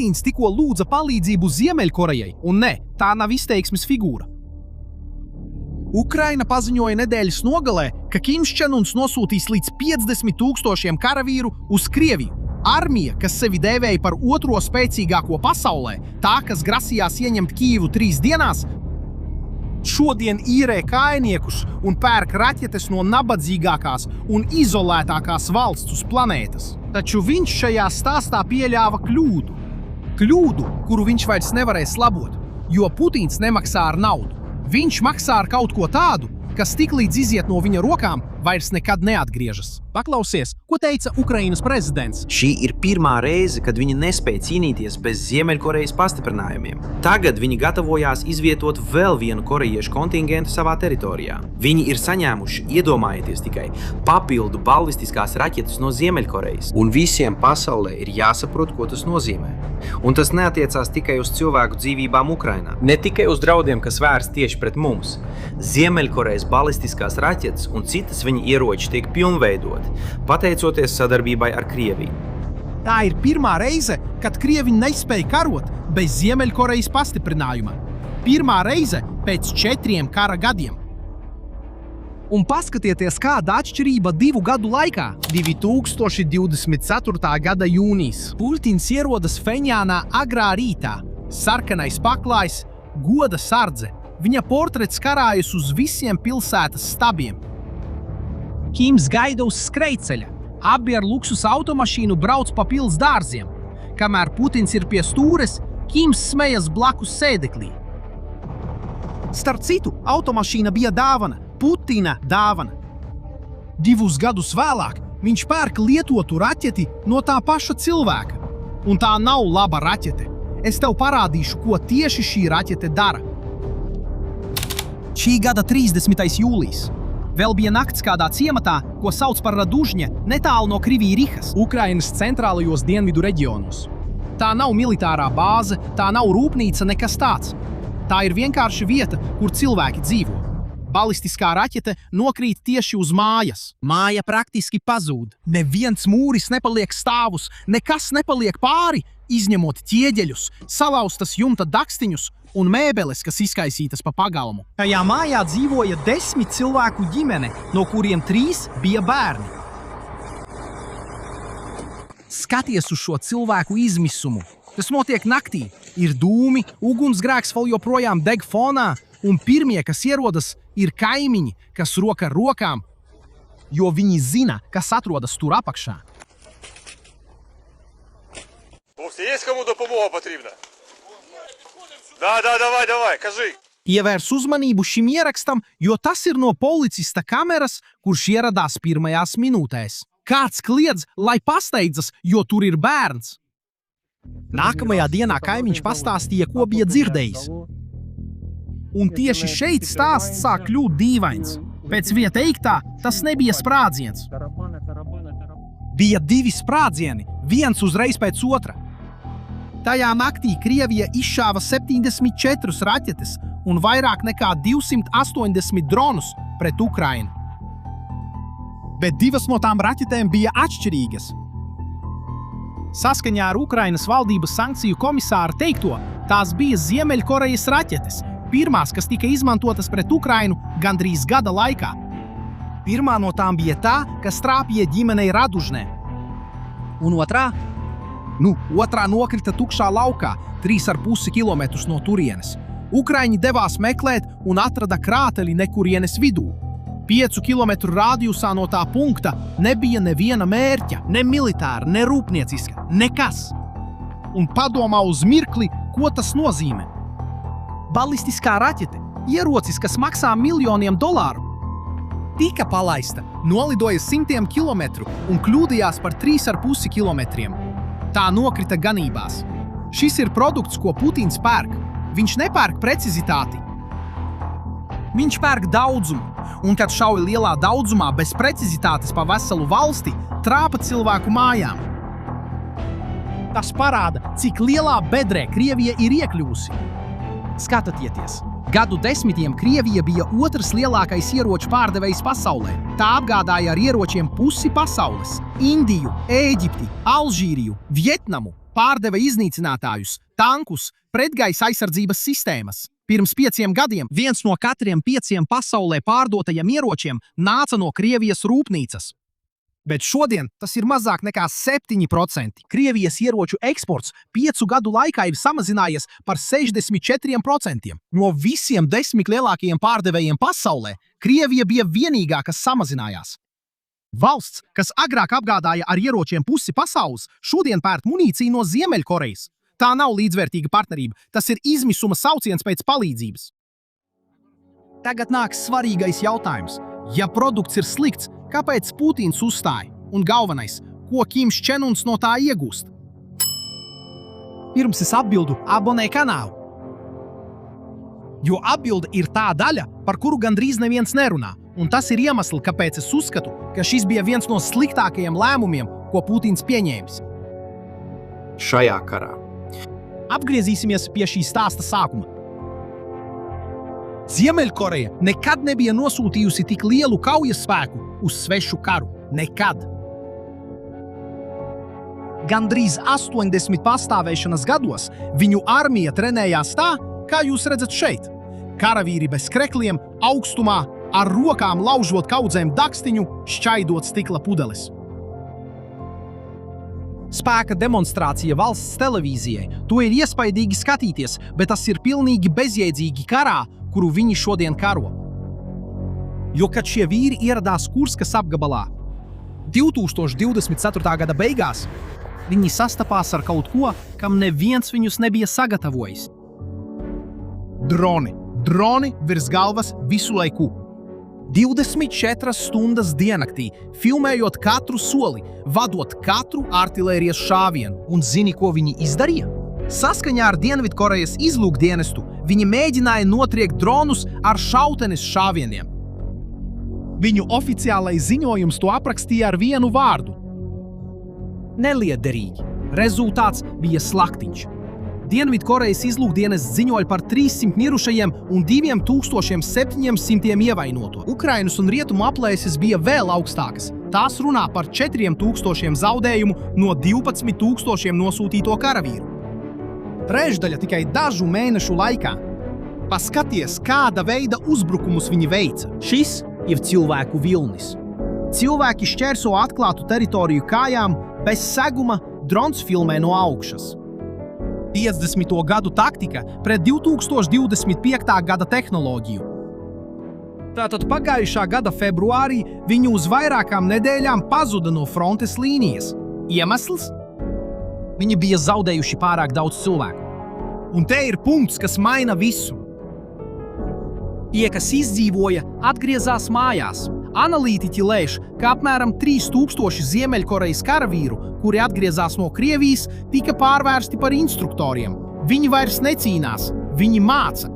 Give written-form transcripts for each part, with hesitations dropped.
Putīns tikko lūdza palīdzību Ziemeļkorejai, un ne, tā nav izteiksmes figūra. Ukraina paziņoja nedēļas nogalē, ka Kims Čenuns nosūtīs līdz 50,000 karavīru uz Krieviju. Armija, kas sevi dēvēja par otro spēcīgāko pasaulē, tā, kas grasījās ieņemt Kijevu 3 dienās, šodien īrē kājniekus un pērk raķetes no nabadzīgākās un izolētākās valsts uz planētas. Taču viņš šajā stāstā pieļāva kļūdu. Kļūdu, kuru viņš vairs nevarēs labot, jo Putīns nemaksā ar naudu. Viņš maksā ar kaut ko tādu, kas tiklīdz iziet no viņa rokām, vairs nekad neatgriežas. Paklausies, ko teica Ukrainas prezidents. Šī ir pirmā reize, kad viņi nespēja cīnīties bez Ziemeļkorejas pastiprinājumiem. Tagad viņi gatavojās izvietot vēl vienu korejiešu kontingentu savā teritorijā. Viņi ir saņēmuši, iedomājieties tikai, papildu ballistiskās raķetes no Ziemeļkorejas. Un visiem pasaulē ir jāsaprot, ko tas nozīmē. Un tas neatiecās tikai uz cilvēku dzīvībām Ukrainā. Ne tikai uz draudiem, kas vērsti tieši pret mums. Ziemeļkorejas ballistiskās raķetes un citas viņa ieroči tiek pilnveidoti, pateicoties sadarbībai ar Krieviju. Tā ir pirmā reize, kad Krievi nespēja karot bez Ziemeļkorejas pastiprinājuma. Pirmā reize pēc 4 kara gadiem. Un paskatieties, kāda atšķirība 2 gadu laikā. 2024. gada jūnijas. Putīns ierodas Feņānā agrā rītā. Sarkanais paklājs, goda sardze. Viņa portrets karājas uz visiem pilsētas stabiem. Kims gaida uz skrejceļa. Abi ar luksus automašīnu brauc pa pils dārziem. Kamēr Putins ir pie stūres, Kims smejas blakus sēdeklī. Starp citu, automašīna bija dāvana, Putina dāvana. 2 gadus vēlāk viņš pērk lietotu raķeti no tā paša cilvēka. Un tā nav laba raķete. Es tev parādīšu, ko tieši šī raķete dara. Šī gada 30. jūlijas. Vēl bija nakts kādā ciematā, ko sauc par Radužņa, netālu no Krivī-Rihas, Ukrainas centrālajos dienvidu reģionos. Tā nav militārā bāze, tā nav rūpnīca, nekas tāds. Tā ir vienkārši vieta, kur cilvēki dzīvo. Balistiskā raķete nokrīt tieši uz mājas. Māja praktiski pazūd. Neviens mūris nepaliek stāvus, nekas nepaliek pāri, izņemot ķieģeļus, salauztas jumta dakstiņus un mēbeles, kas izkaisītas pa pagalmu. Tajā mājā dzīvoja 10 cilvēku ģimene, no kuriem 3 bija bērni. Skaties uz šo cilvēku izmisumu. Tas notiek naktī. Ir dūmi, ugunsgrēks vēl joprojām deg fonā, un pirmie, kas ierodas, ir kaimiņi, kas roka ar rokām, jo viņi zina, kas atrodas tur apakšā. Хлопці, є кому допомога потрібна? Давай, кажи. Ievērs uzmanību šim ierakstam, jo tas ir no policista kameras, kurš ieradās pirmajās minūtēs. Kāds kliedz, lai pasteidzas, jo tur ir bērns. Nākamajā dienā kaimiņš pastāstīja, ko bija dzirdējis. Un tieši šeit stāsts sāk kļūt dīvains. Pēc vieta teiktā, tas nebija sprādziens. Bija 2 sprādzieni, viens uzreiz pēc otra. Tajā naktī Krievija izšāva 74 raķetes un vairāk nekā 280 dronus pret Ukrainu. Bet 2 no tām raķetēm bija atšķirīgas. Saskaņā ar Ukrainas valdības sankciju komisāru teikto, tās bija Ziemeļkorejas raķetes, pirmās, kas tika izmantotas pret Ukrainu gandrīz gada laikā. Pirmā no tām bija tā, kas trāpīja ģimenei Radužnē. Un otrā? Otrā nokrita tukšā laukā, 3,5 kilometrus no turienes. Ukraiņi devās meklēt un atrada krāteli nekurienes vidū. 5 kilometru rādījusā no tā punkta nebija neviena mērķa, ne militāra, ne rūpnieciska, nekas. Un padomā uz mirkli, ko tas nozīmē. Balistiskā raķete, ierocis, kas maksā miljoniem dolāru. Tika palaista, nolidoja 100 kilometru un kļūdījās par 3,5 kilometriem. Tā nokrita ganībās. Šis ir produkts, ko Putins pērk. Viņš nepērk precizitāti. Viņš pērk daudzumu, un kad šauj lielā daudzumā bez precizitātes pa veselu valsti, trāpa cilvēku mājām. Tas parāda, cik lielā bedrē Krievija ir iekļūsi. Skatieties! Gadu desmitiem Krievija bija otrs lielākais ieroču pārdevējs pasaulē. Tā apgādāja ar ieročiem pusi pasaules – Indiju, Ēģipti, Alžīriju, Vietnamu, pārdeva iznīcinātājus, tankus, pretgaisa aizsardzības sistēmas. Pirms 5 gadiem 1 no katriem 5 pasaulē pārdotajiem ieročiem nāca no Krievijas rūpnīcas. Bet šodien tas ir mazāk nekā 7%. Krievijas ieroču eksports 5 gadu laikā ir samazinājies par 64%. No visiem 10 lielākajiem pārdevējiem pasaulē Krievija bija vienīgā, kas samazinājās. Valsts, kas agrāk apgādāja ar ieročiem pusi pasaules, šodien pērk munīciju no Ziemeļkorejas. Tā nav līdzvērtīga partnerība, tas ir izmisuma sauciens pēc palīdzības. Tagad nāks svarīgais jautājums. Ja produkts ir slikts, kāpēc Putins uzstāja? Un galvenais, ko Kims Čenuns no tā iegūst? Pirms es atbildu, abonē kanālu. Jo atbilde ir tā daļa, par kuru gandrīz neviens nerunā. Un tas ir iemesls, kāpēc es uzskatu, ka šis bija viens no sliktākajiem lēmumiem, ko Putins pieņēmis. Šajā karā. Atgriezīsimies pie šī stāsta sākuma. Ziemeļkoreja nekad nebija nosūtījusi tik lielu kaujas spēku uz svešu karu. Nekad. Gandrīz 80 pastāvēšanas gados viņu armija trenējās tā, kā jūs redzat šeit. Karavīri bez krekliem, augstumā, ar rokām laužot kaudzēm dakstiņu, šķaidot stikla pudeles. Spēka demonstrācija valsts televīzijai. To ir iespaidīgi skatīties, bet tas ir pilnīgi bezjēdzīgi karā, kuru viņi šodien karo. Jo, kad šie vīri ieradās Kurskas apgabalā 2024. gada beigās, viņi sastapās ar kaut ko, kam neviens viņus nebija sagatavojis. Droni. Droni virs galvas visu laiku. 24 stundas diennaktī, filmējot katru soli, vadot katru artilērijas šāvienu. Un zini, ko viņi izdarīja? Saskaņā ar Dienvidkorejas izlūkdienestu viņi mēģināja notriekt dronus ar šautenes šāvieniem. Viņu oficiālais ziņojums to aprakstīja ar vienu vārdu – neliederīgi. Rezultāts bija slaktiņš. Dienvidkorejas izlūkdienests ziņoja par 300 mirušajiem un 2700 ievainoto. Ukrainas un Rietumu aplēses bija vēl augstākas. Tās runā par 4000 zaudējumu no 12 000 nosūtīto karavīru. Trešdaļa tikai dažu mēnešu laikā. Paskaties, kāda veida uzbrukumus viņi veica. Šis ir cilvēku vilnis. Cilvēki šķērso atklātu teritoriju kājām, bez seguma drons filmē no augšas. 50. gadu taktika pret 2025. gada tehnoloģiju. Tātad pagājušā gada februārī viņi uz vairākām nedēļām pazuda no frontes līnijas. Iemesls? Viņi bija zaudējuši pārāk daudz cilvēku. Un te ir punkts, kas maina visu. Tie, kas izdzīvoja, atgriezās mājās. Analītiķi lēš, ka apmēram 3000 Ziemeļkorejas karavīru, kuri atgriezās no Krievijas, tika pārvērsti par instruktoriem. Viņi vairs necīnās, viņi māca.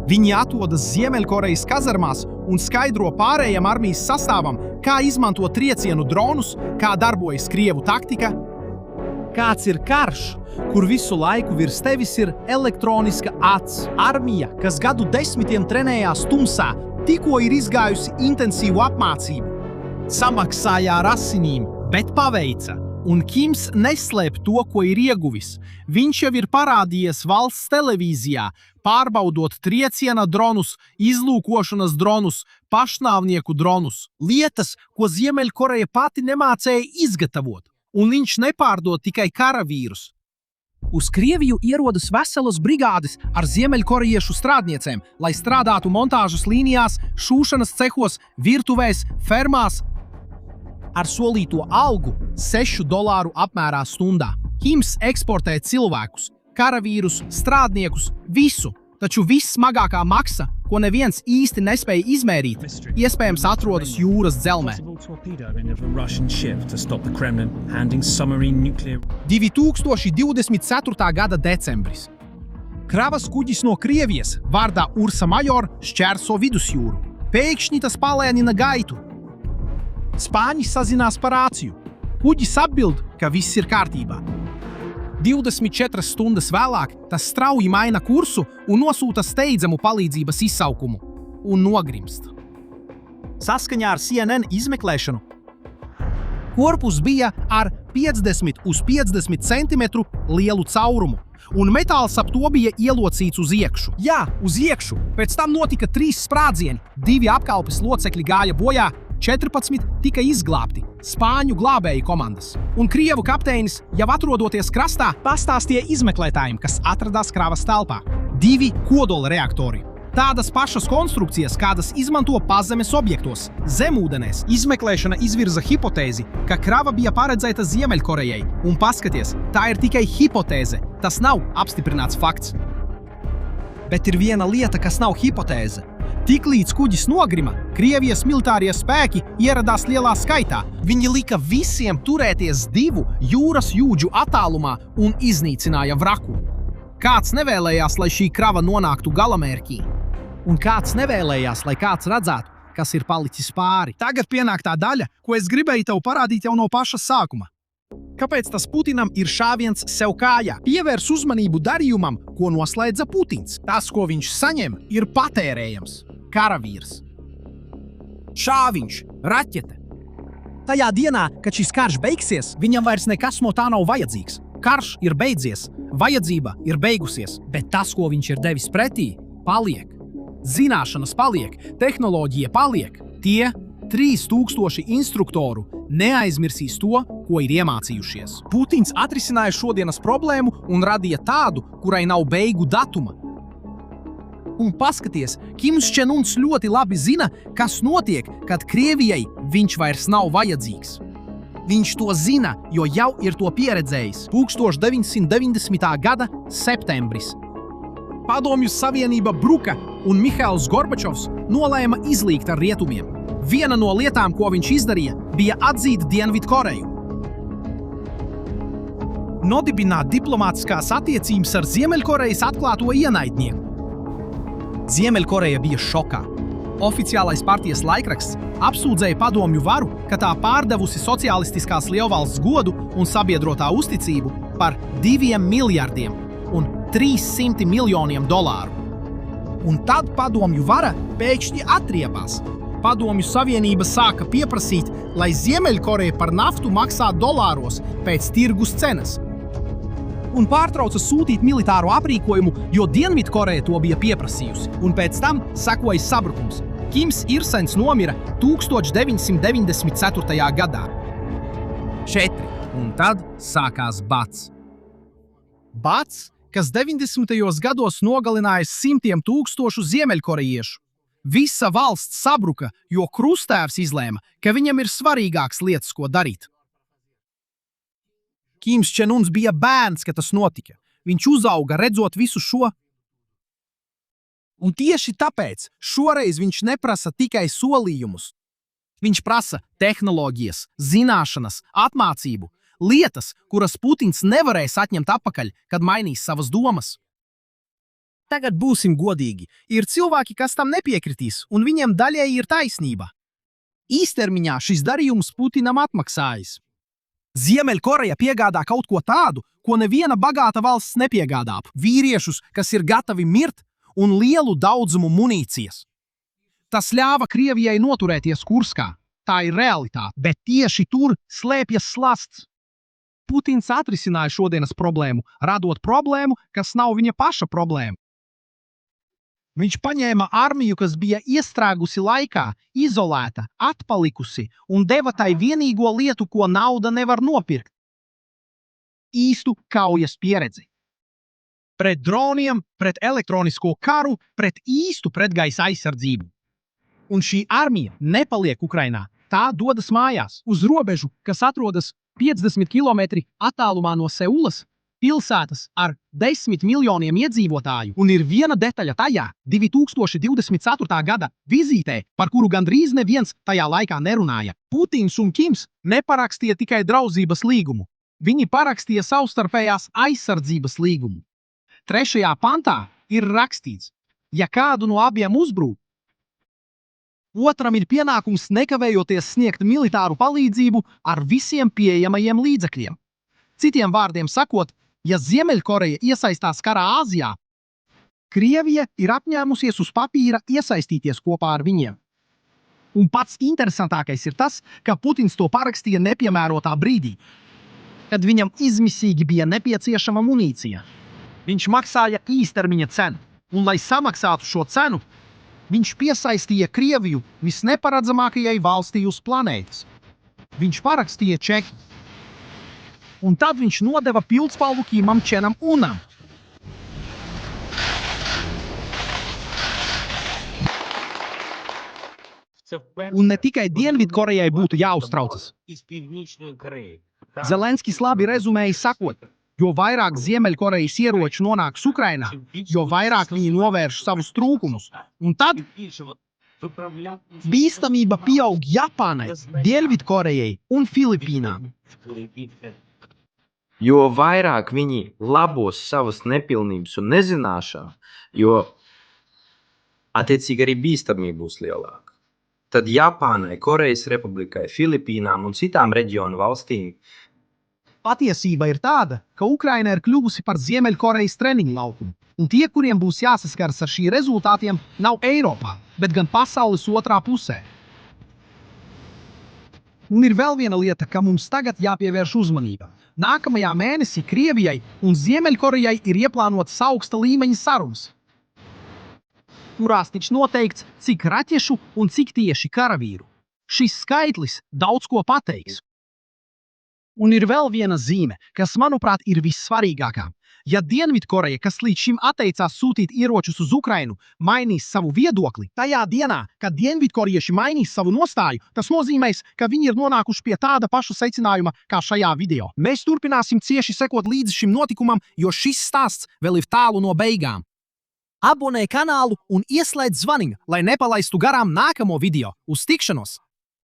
Viņi atrodas Ziemeļkorejas kazarmās un skaidro pārējiem armijas sastāvam, kā izmantot triecienu dronus, kā darbojas Krievu taktika. Kāds ir karš, kur visu laiku virs tevis ir elektroniska acs. Armija, kas gadu desmitiem trenējās tumsā, tikko ir izgājusi intensīvu apmācību. Samaksāja ar asinīm, bet paveica. Un Kims neslēp to, ko ir ieguvis. Viņš jau ir parādījies valsts televīzijā, pārbaudot trieciena dronus, izlūkošanas dronus, pašnāvnieku dronus. Lietas, ko Ziemeļkoreja pati nemācēja izgatavot. Un viņš nepārdod tikai karavīrus. Uz Krieviju ierodas veselas brigādes ar ziemeļkorejiešu strādniecēm, lai strādātu montāžas līnijās, šūšanas cehos, virtuvēs, fermās ar solīto algu $6 apmērā stundā. Kims eksportē cilvēkus, karavīrus, strādniekus, visu, taču vissmagākā maksa, ko neviens īsti nespēja izmērīt, iespējams atrodas jūras dzelmē. 2024. gada decembris. Kravas kuģis no Krievijas vārdā Ursa Major šķērso vidusjūru. Pēkšņi tas palēnina gaitu. Spāņi sazinās par rāciju. Kuģis atbild, ka viss ir kārtībā. 24 stundas vēlāk tas strauji maina kursu un nosūta steidzamu palīdzības izsaukumu un nogrimst. Saskaņā ar CNN izmeklēšanu, korpus bija ar 50 uz 50 centimetru lielu caurumu, un metāls ap to bija ielocīts uz iekšu. Jā, uz iekšu. Pēc tam notika 3 sprādzieni, 2 apkalpes locekļi gāja bojā, 14 tika izglābti spāņu glābēju komandas. Un krievu kapteinis, jau atrodoties krastā, pastāstīja izmeklētājiem, kas atradās kravas telpā. 2 kodola reaktori. Tādas pašas konstrukcijas, kādas izmanto pazemes objektos, zemūdenēs. Izmeklēšana izvirza hipotēzi, ka krava bija paredzēta Ziemeļkorejai. Un paskaties, tā ir tikai hipotēze, tas nav apstiprināts fakts. Bet ir viena lieta, kas nav hipotēze. Tiklīdz kuģis nogrima, Krievijas militārie spēki ieradās lielā skaitā. Viņi lika visiem turēties 2 jūras jūdžu attālumā un iznīcināja vraku. Kāds nevēlējās, lai šī krava nonāktu galamērķī. Un kāds nevēlējās, lai kāds redzētu, kas ir palicis pāri. Tagad pienāk tā daļa, ko es gribēju tev parādīt jau no paša sākuma. Kāpēc tas Putinam ir šāviens sev kājā? Pievērs uzmanību darījumam, ko noslēdza Putins. Tas, ko viņš saņem, ir patērējams. Karavīrs. Šāviņš, raķete. Tajā dienā, kad šis karš beigsies, viņam vairs nekas no tā nav vajadzīgs. Karš ir beidzies, vajadzība ir beigusies, bet tas, ko viņš ir devis pretī, paliek. Zināšanas paliek, tehnoloģija paliek. Tie 3000 instruktoru neaizmirsīs to, ko ir iemācījušies. Putins atrisināja šodienas problēmu un radīja tādu, kurai nav beigu datuma. Un paskaties, Kims Čen Uns ļoti labi zina, kas notiek, kad Krievijai viņš vairs nav vajadzīgs. Viņš to zina, jo jau ir to pieredzējis. 1990. gada septembris. Padomju Savienība bruka un Mihails Gorbačovs nolēma izlīgt ar rietumiem. Viena no lietām, ko viņš izdarīja, bija atzīt Dienvidkoreju. Nodibināt diplomātiskās attiecības ar Ziemeļkorejas atklāto ienaidnieku. Ziemeļkoreja bija šokā. Oficiālais partijas laikraksts apsūdzēja padomju varu, ka tā pārdevusi socialistiskās lielvalsts godu un sabiedrotā uzticību par 2 miljardiem un 300 miljoniem dolāru. Un tad padomju vara pēkšņi atriebās. Padomju Savienība sāka pieprasīt, lai Ziemeļkoreja par naftu maksā dolāros pēc tirgus cenas. Un pārtrauca sūtīt militāro aprīkojumu, jo Dienvidkoreja to bija pieprasījusi. Un pēc tam sekoja sabrukums. Kims Ir-sens nomira 1994. gadā. 4. Un tad sākās bats. Bats, kas 90. gados nogalināja 100 000 ziemeļkorejiešu. Visa valsts sabruka, jo krusttēvs izlēma, ka viņam ir svarīgākas lietas, ko darīt. Kims Čen Uns bija bērns, kad tas notika. Viņš uzauga redzot visu šo. Un tieši tāpēc šoreiz viņš neprasa tikai solījumus. Viņš prasa tehnoloģijas, zināšanas, apmācību, lietas, kuras Putins nevarēs atņemt atpakaļ, kad mainīs savas domas. Tagad būsim godīgi. Ir cilvēki, kas tam nepiekritīs, un viņiem daļēji ir taisnība. Īstermiņā šis darījums Putinam atmaksājas. Ziemeļkoreja piegādā kaut ko tādu, ko neviena bagāta valsts nepiegādā. Vīriešus, kas ir gatavi mirt, un lielu daudzumu munīcijas. Tas ļāva Krievijai noturēties Kurskā. Tā ir realitāte, bet tieši tur slēpjas slasts. Putins atrisināja šodienas problēmu, radot problēmu, kas nav viņa paša problēma. Viņš paņēma armiju, kas bija iestrēgusi laikā, izolēta, atpalikusi un deva tai vienīgo lietu, ko nauda nevar nopirkt – īstu kaujas pieredzi. Pret droniem, pret elektronisko karu, pret īstu pretgaisa aizsardzību. Un šī armija nepaliek Ukrainā, tā dodas mājās uz robežu, kas atrodas 50 km attālumā no Seulas, pilsētas ar 10 miljoniem iedzīvotāju, un ir viena detaļa tajā 2024. gada vizītē, par kuru gandrīz neviens tajā laikā nerunāja. Putins un Kims neparakstīja tikai draudzības līgumu. Viņi parakstīja savstarpējās aizsardzības līgumu. 3. pantā ir rakstīts, ja kādu no abiem uzbrūk, otram ir pienākums nekavējoties sniegt militāru palīdzību ar visiem pieejamajiem līdzekļiem. Citiem vārdiem sakot, ja Ziemeļkoreja iesaistās karā Āzijā, Krievija ir apņēmusies uz papīra iesaistīties kopā ar viņiem. Un pats interesantākais ir tas, ka Putins to parakstīja nepiemērotā brīdī. kad viņam izmisīgi bija nepieciešama munīcija. Viņš maksāja īstermiņa cenu, un, lai samaksātu šo cenu, viņš piesaistīja Krieviju visneparedzamākajai valstī uz planētas. Viņš parakstīja čeku, un tad viņš nodeva pildspalvu Kimam Čenam Unam. Un ne tikai Dienvidkorejai būtu jāuztraucas. Zelenskis labi rezumēja sakot, jo vairāk Ziemeļkorejas ieroču nonāks Ukrainā, jo vairāk viņi novērš savus trūkumus. Un tad bīstamība pieaug Japānai, Dienvidkorejai un Filipīnām. Jo vairāk viņi labos savas nepilnības un nezināšanu, jo attiecīgi arī bīstamība būs lielāka. Tad Japānai, Korejas Republikai, Filipīnām un citām reģionu valstīm Patiesība ir tāda, ka Ukraina ir kļuvusi par Ziemeļkorejas treniņu laukumu, un tie, kuriem būs jāsaskars ar šī rezultātiem, nav Eiropā, bet gan pasaules otrā pusē. Un ir vēl viena lieta, ka mums tagad jāpievērš uzmanība. Nākamajā mēnesī Krievijai un Ziemeļkorejai ir ieplānotas augsta līmeņa sarunas, kurās tiks noteikts, cik raķešu un cik tieši karavīru. Šis skaitlis daudz ko pateiks. Un ir vēl viena zīme, kas, manuprāt, ir vissvarīgākā. Ja Dienvidkoreja, kas līdz šim atteicās sūtīt ieročus uz Ukrainu, mainīs savu viedokli, tajā dienā, kad Dienvidkorieši mainīs savu nostāju, tas nozīmēs, ka viņi ir nonākuši pie tāda paša secinājuma kā šajā video. Mēs turpināsim cieši sekot līdzi šim notikumam, jo šis stāsts vēl ir tālu no beigām. Abonē kanālu un ieslēdz zvaniņu, lai nepalaistu garām nākamo video. Uz tikšanos!